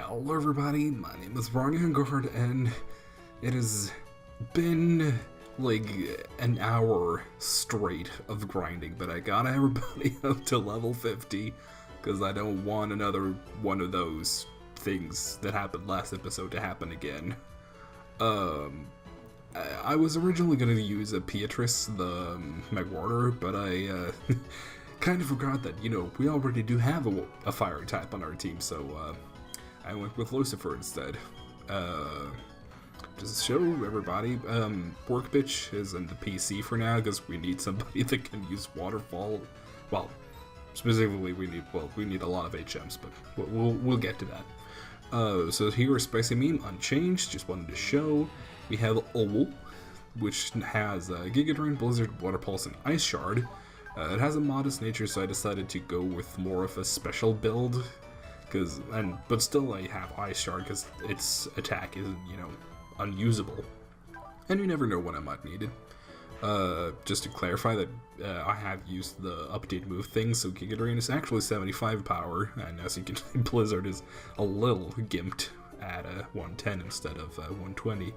Hello everybody, my name is Ronja Engarde, and it has been like an hour straight of grinding, but I got everybody up to level 50 because I don't want another one of those things that happened last episode to happen again. I was originally going to use a Beatrice, the Megwarder, but I kind of forgot that, we already do have a fire type on our team, so I went with Lucifer instead. Just show everybody, Work Bitch is in the PC for now, because we need somebody that can use Waterfall. Well, specifically we need a lot of HMs, but we'll get to that. So here is Spicy Meme Unchanged, just wanted to show. We have Owl, which has Giga Drain, Blizzard, Water Pulse, and Ice Shard. It has a modest nature, so I decided to go with more of a special build. But still I have Ice Shard because its attack is, unusable. And you never know when I might need it. Just to clarify that I have used the update move thing, so Giga Drain is actually 75 power, and as you can see, Blizzard is a little gimped at 110 instead of 120.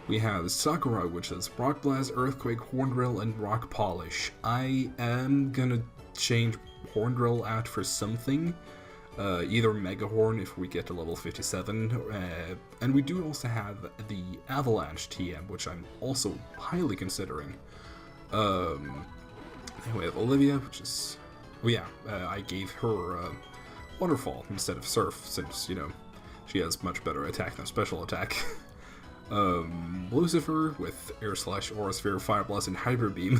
We have Sakura, which is Rock Blast, Earthquake, Horn Drill, and Rock Polish. I am gonna change Horn Drill out for something. Either Mega Horn if we get to level 57, and we do also have the Avalanche TM, which I'm also highly considering. Then we have Olivia, which is... Oh yeah, I gave her Waterfall instead of Surf, since, she has much better attack than special attack. Lucifer with Air Slash, Aura Sphere, Fire Blast, and Hyper Beam.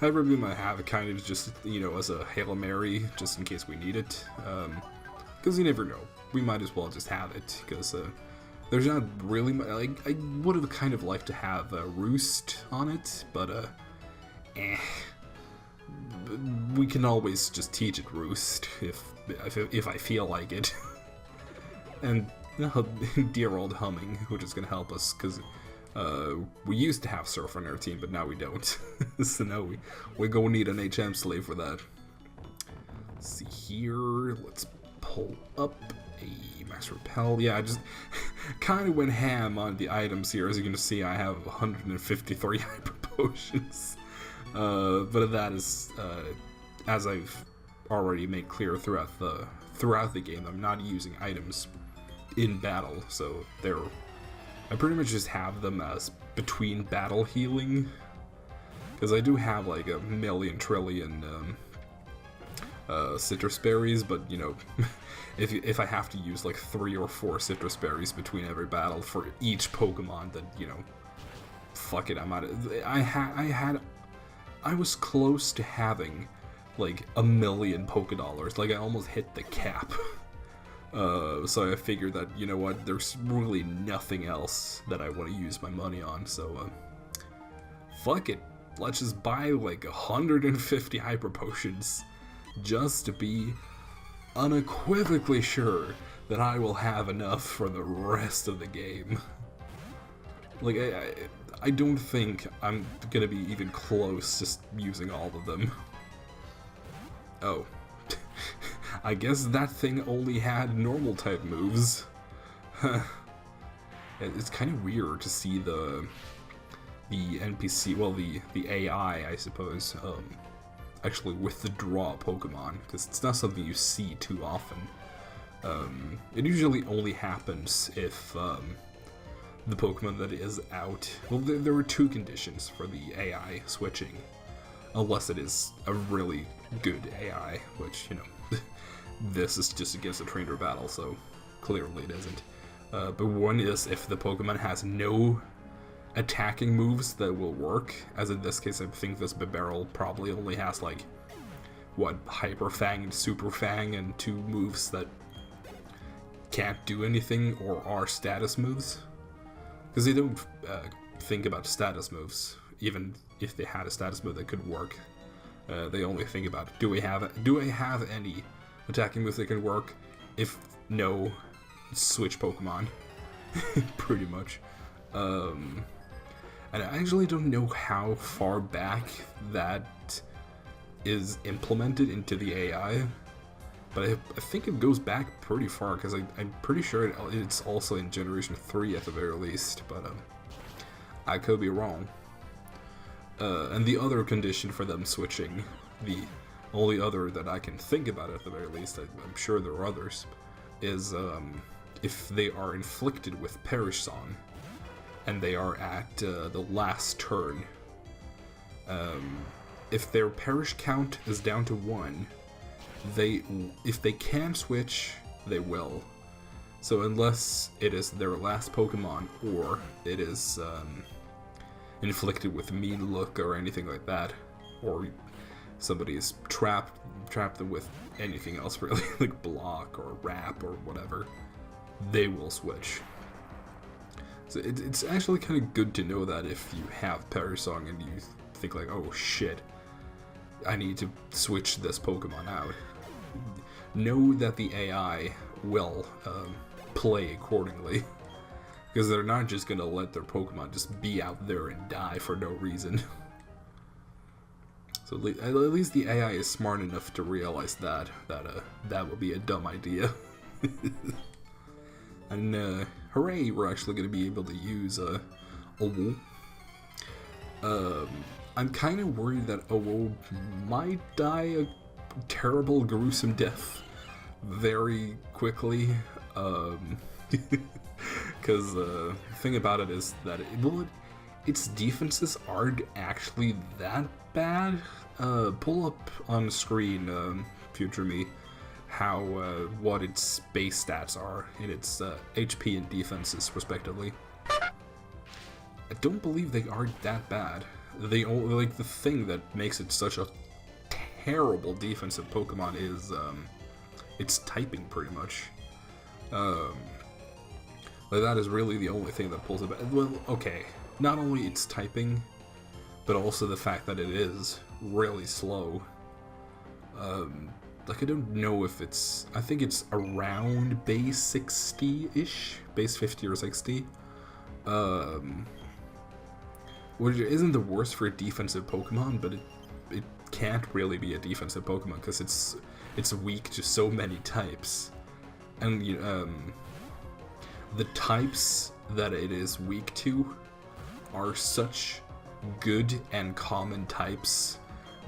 Hyper Beam I have kind of just, as a Hail Mary, just in case we need it. Because you never know. We might as well just have it, because there's not really much. I would have kind of liked to have Roost on it, but we can always just teach it Roost if I feel like it. And dear old Humming, which is going to help us, because we used to have Surf on our team, but now we don't. So now we're going to need an HM slave for that. Let's see here, let's pull up a Max Repel. Yeah, I just kind of went ham on the items here. As you can see, I have 153 Hyper Potions. But that is, as I've already made clear throughout the game, I'm not using items in battle, so I pretty much just have them as between battle healing, because I do have like a million trillion citrus berries, but if I have to use like 3 or 4 citrus berries between every battle for each Pokemon, then fuck it, I'm out of. I was close to having like 1,000,000 Pokedollars, like I almost hit the cap. So I figured that, what, there's really nothing else that I want to use my money on, so, fuck it. Let's just buy, like, 150 Hyper Potions, just to be unequivocally sure that I will have enough for the rest of the game. Like, I don't think I'm gonna be even close just using all of them. Oh. I guess that thing only had normal type moves. It's kind of weird to see the NPC, well, the AI, I suppose, actually withdraw Pokemon, because it's not something you see too often. It usually only happens if the Pokemon that is out. Well, there are 2 conditions for the AI switching, unless it is a really good AI, which, this is just against a trainer battle, so clearly it isn't. But one is if the Pokemon has no attacking moves that will work, as in this case I think this Bibarel probably only has like, what, Hyper Fang and Super Fang and 2 moves that can't do anything or are status moves. Because they don't think about status moves, even if they had a status move that could work. They only think about, do I have any attacking moves that can work? If no, switch Pokemon. Pretty much. And I actually don't know how far back that is implemented into the AI. But I think it goes back pretty far, because I'm pretty sure it's also in Generation 3 at the very least, but I could be wrong. And the other condition for them switching, the only other that I can think about at the very least, I'm sure there are others, is if they are inflicted with Perish Song, and they are at the last turn. If their Perish count is down to 1, if they can switch, they will. So unless it is their last Pokemon, or it is inflicted with Mean Look or anything like that, or somebody is trapped them with anything else really, like Block or Wrap or whatever, they will switch. So it's actually kind of good to know that if you have Perish Song and you think like, oh shit, I need to switch this Pokemon out. Know that the AI will play accordingly, because they're not just gonna let their Pokemon just be out there and die for no reason. So at least the AI is smart enough to realize that would be a dumb idea. And hooray, we're actually gonna be able to use Owo. I'm kind of worried that Owo might die a terrible, gruesome death very quickly. Because the thing about it is that its defenses aren't actually that bad. Pull up on screen, future me, how what its base stats are in its HP and defenses respectively. I don't believe they are that bad. They like the thing that makes it such a terrible defensive Pokemon is its typing, pretty much. Like that is really the only thing that pulls it back. Well, okay, not only its typing, but also the fact that it is really slow. Like I don't know if it's, I think it's around base 60-ish, base 50 or 60. Which isn't the worst for a defensive Pokemon, but it can't really be a defensive Pokemon because it's weak to so many types, and the types that it is weak to are such good and common types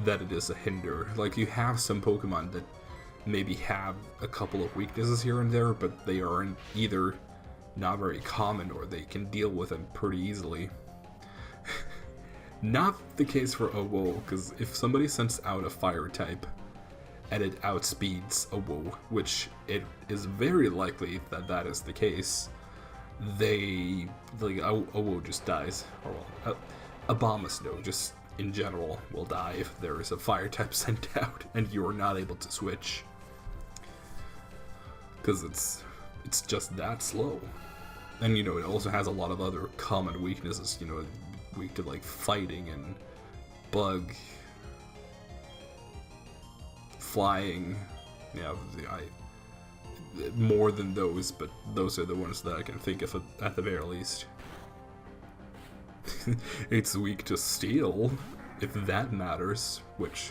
that it is a hinder. Like you have some Pokemon that maybe have a couple of weaknesses here and there, but they are either not very common or they can deal with them pretty easily. Not the case for Owo, because if somebody sends out a fire type and it outspeeds Owo, which it is very likely that that is the case, Owo just dies. Or well, Abomasnow just in general will die if there is a fire type sent out and you are not able to switch, because it's just that slow. And it also has a lot of other common weaknesses, weak to like fighting and bug, flying. Yeah, more than those, but those are the ones that I can think of at the very least. It's weak to steel, if that matters, which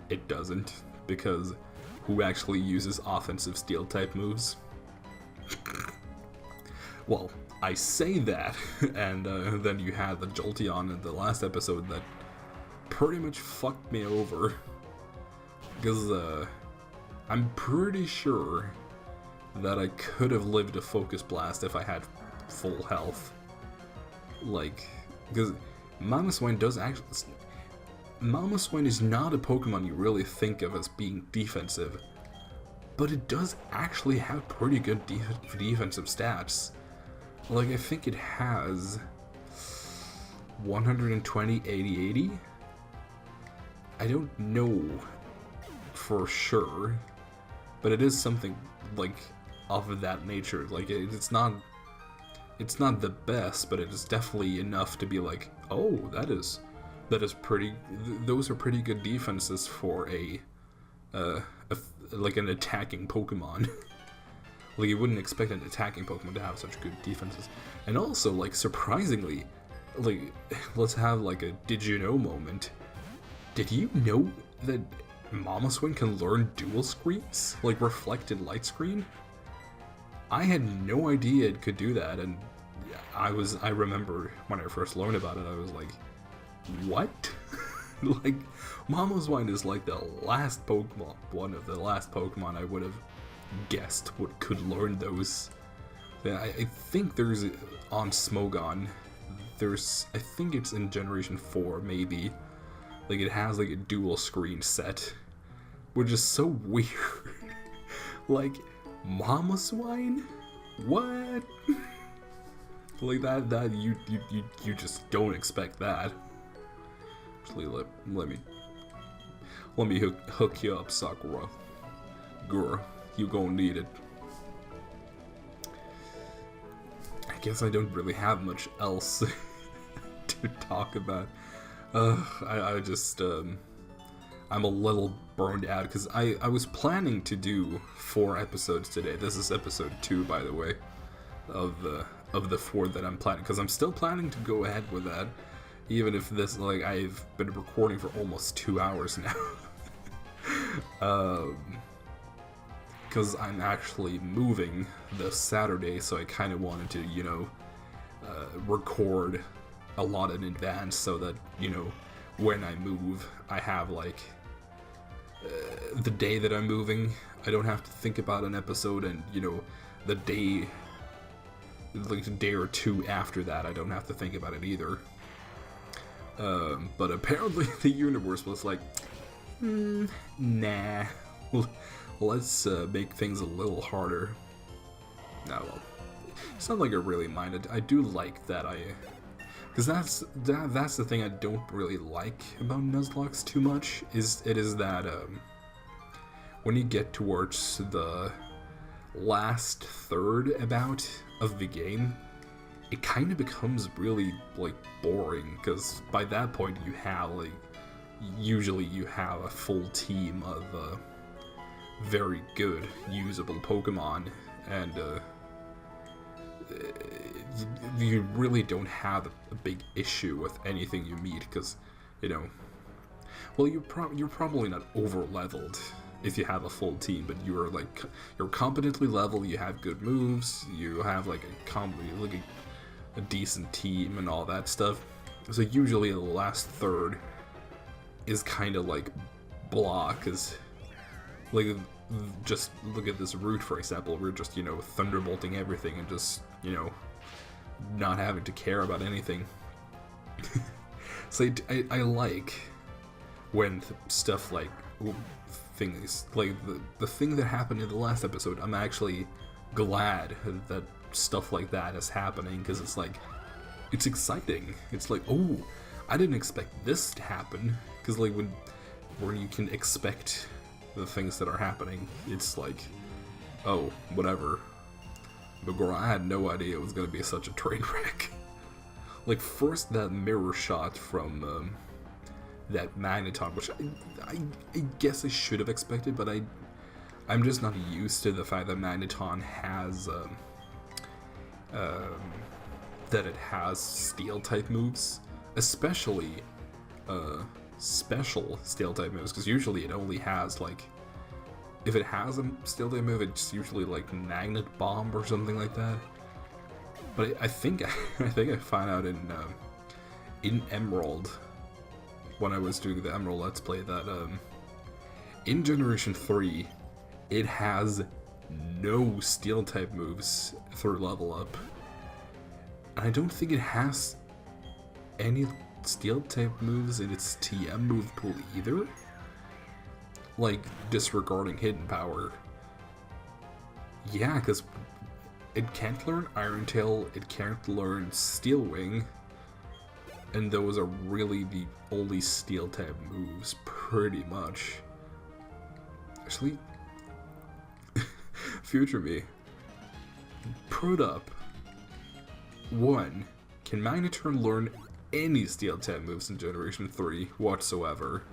it doesn't, because who actually uses offensive steel type moves? Well, I say that, and then you had the Jolteon in the last episode that pretty much fucked me over, because I'm pretty sure that I could have lived a Focus Blast if I had full health. Like, because Mamoswine does actually... Mamoswine is not a Pokemon you really think of as being defensive, but it does actually have pretty good defensive stats. Like, I think it has 120, 80, 80? I don't know for sure, but it is something, like, of that nature. Like, it's not the best, but it is definitely enough to be like, oh, that is pretty, those are pretty good defenses for like an attacking Pokemon. Like, you wouldn't expect an attacking Pokemon to have such good defenses. And also, like, surprisingly, like, let's have, like, a did you know moment. Did you know that Mamoswine can learn dual screens? Like reflected light screen? I had no idea it could do that, and I remember when I first learned about it, I was like, what? Like, Mamoswine is like the last Pokemon, one of the last Pokemon I would have guessed could learn those. Yeah, I think there's, on Smogon, I think it's in Generation 4, maybe, like it has like a dual screen set, which is so weird. Like, Mamoswine? What? Like that you just don't expect that. Actually, let me hook you up, Sakura. Girl, you gonna need it. I guess I don't really have much else to talk about. I just I'm a little burned out because I was planning to do 4 episodes today. This is episode 2, by the way, of the 4 that I'm planning, because I'm still planning to go ahead with that, even if this, like, I've been recording for almost 2 hours now. Because I'm actually moving this Saturday, so I kind of wanted to, you know, record a lot in advance so that, you know, when I move, I have, like, the day that I'm moving, I don't have to think about an episode, and, you know, the day, like, a day or 2 after that, I don't have to think about it either. But apparently the universe was like, nah, let's make things a little harder. Nah, well, it's not like I really minded. I do like that because that's the thing I don't really like about Nuzlocke too much, is that when you get towards the last third of the game, it kind of becomes really, like, boring, because by that point you have, like, usually you have a full team of very good usable Pokemon, and you really don't have a big issue with anything you meet, because, you know, well, you're probably not over leveled if you have a full team, but you're competently leveled, you have good moves, you have like a decent team and all that stuff. So usually the last third is kind of like blah, because, like, just look at this route, for example. We're just, you know, thunderbolting everything and just, you know, not having to care about anything. So I like when stuff like things like the thing that happened in the last episode. I'm actually glad that stuff like that is happening, because it's like, it's exciting. It's like, oh, I didn't expect this to happen, because, like, when you can expect the things that are happening, it's like, oh, whatever. But girl, I had no idea it was gonna be such a train wreck. Like, first that mirror shot from that Magneton, which I guess I should have expected, but I'm just not used to the fact that Magneton has that it has steel type moves, especially special steel type moves, because usually it only has, like, if it has a steel type move, it's usually like Magnet Bomb or something like that. But I think I found out in Emerald, when I was doing the Emerald Let's Play, that in Generation 3 it has no steel type moves through level up. And I don't think it has any steel type moves in its TM move pool either. Like, disregarding hidden power. Yeah, because it can't learn Iron Tail, it can't learn Steel Wing, and those are really the only steel type moves, pretty much. Actually, future me. Put up. 1. Can Magneton learn any steel type moves in Generation 3 whatsoever?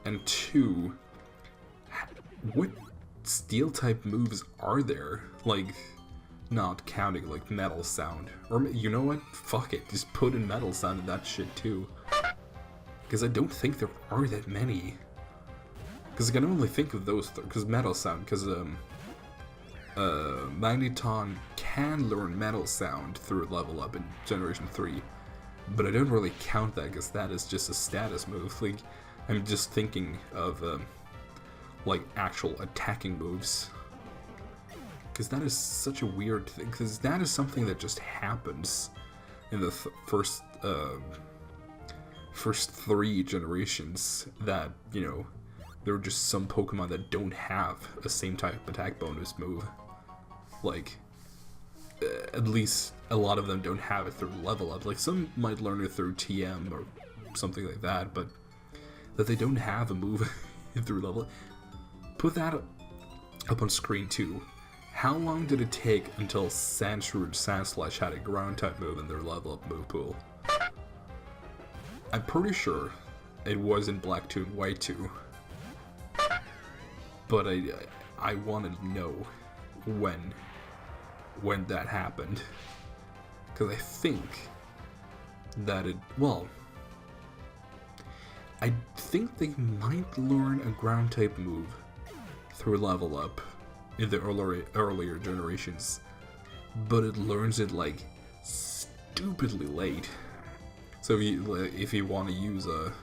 And 2, what steel type moves are there? Like, not counting, like, Metal Sound. Or, you know what? Fuck it, just put in Metal Sound in that shit too. Because I don't think there are that many. Because I can only think of those, because Metal Sound, because Magneton can learn Metal Sound through level up in Generation 3, but I don't really count that because that is just a status move. Like, I'm just thinking of, like, actual attacking moves. Because that is such a weird thing, because that is something that just happens in the first 3 generations, that, you know, there are just some Pokemon that don't have a same type of attack bonus move. Like, at least a lot of them don't have it through level up. Like, some might learn it through TM or something like that, but that they don't have a move through level up. Put that up on screen too. How long did it take until Sandshrew and Sandslash had a ground type move in their level up move pool? I'm pretty sure it was in Black 2 and White 2. But I wanted to know when that happened. Because I think that I think they might learn a ground type move through level up in the earlier generations, but it learns it like stupidly late. So if you want to use a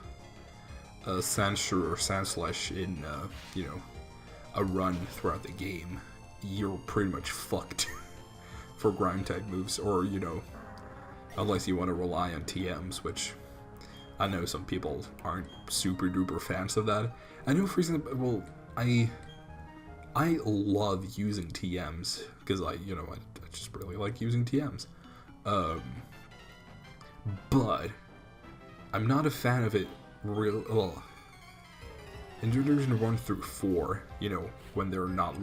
Sandshrew or Sandslash in you know, a run throughout the game, you're pretty much fucked for ground type moves, or, you know, unless you want to rely on TMs, which I know some people aren't super duper fans of that. I know, for example, I love using TMs because I just really like using TMs. But I'm not a fan of it well, in Generation 1 through 4, you know, when they're not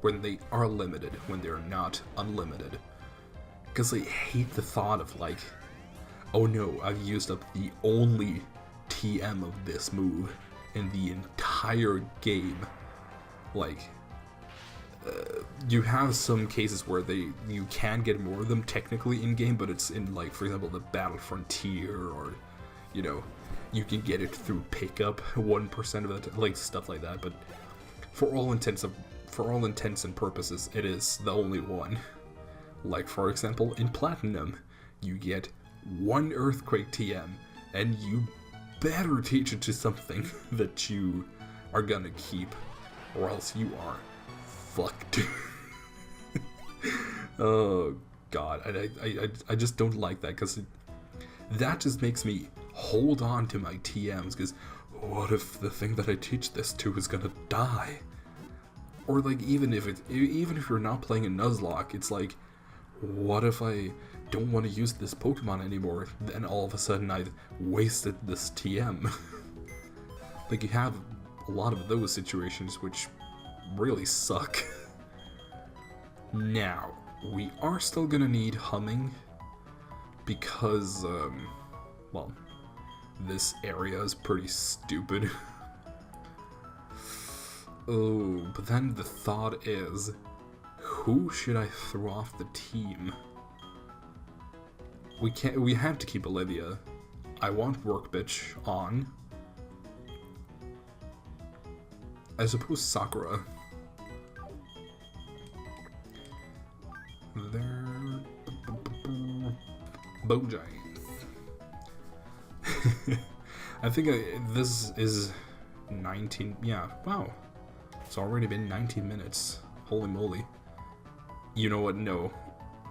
when they are limited, when they're not unlimited. Because I hate the thought of, like, oh no, I've used up the only TM of this move in the entire game. Like, you have some cases where you can get more of them technically in game, but it's in, like, for example, the Battle Frontier, or, you know, you can get it through pickup 1% of it, like stuff like that. But for all intents and purposes, it is the only one. Like, for example, in Platinum, you get 1 Earthquake TM, and you better teach it to something that you are gonna keep, or else you are fucked. Oh god, I just don't like that, because that just makes me hold on to my TMs, because what if the thing that I teach this to is gonna die? Or, like, even if you're not playing a Nuzlocke, it's like, what if I don't want to use this Pokemon anymore, then all of a sudden I've wasted this TM? Like, you have a lot of those situations which really suck. Now, we are still gonna need Humming, because, well, this area is pretty stupid. Oh, but then the thought is, who should I throw off the team? We have to keep Olivia. I want Work Bitch on. I suppose Sakura. There. Bojang. I think this is 19. Yeah, wow. It's already been 19 minutes. Holy moly. You know what? No.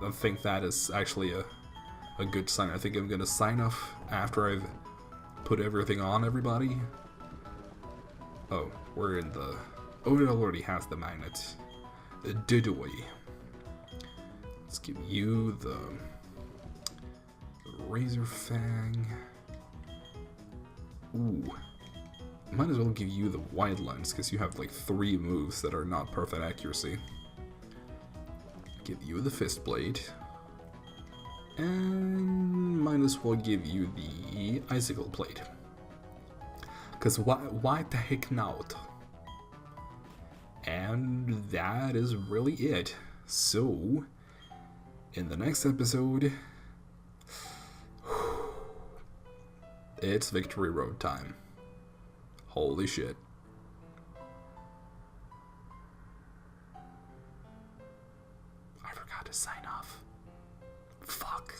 I think that is actually a good sign. I think I'm gonna sign off after I've put everything on, everybody. Oh, we're in the... Oh, it already has the magnet. Did we? Let's give you the Razor Fang. Ooh. Might as well give you the Wide Lens, because you have like 3 moves that are not perfect accuracy. Give you the Fist Blade. And might as well give you the Icicle Blade. Because why the heck not? And that is really it. So, in the next episode, it's Victory Road time. Holy shit. to sign off. Fuck.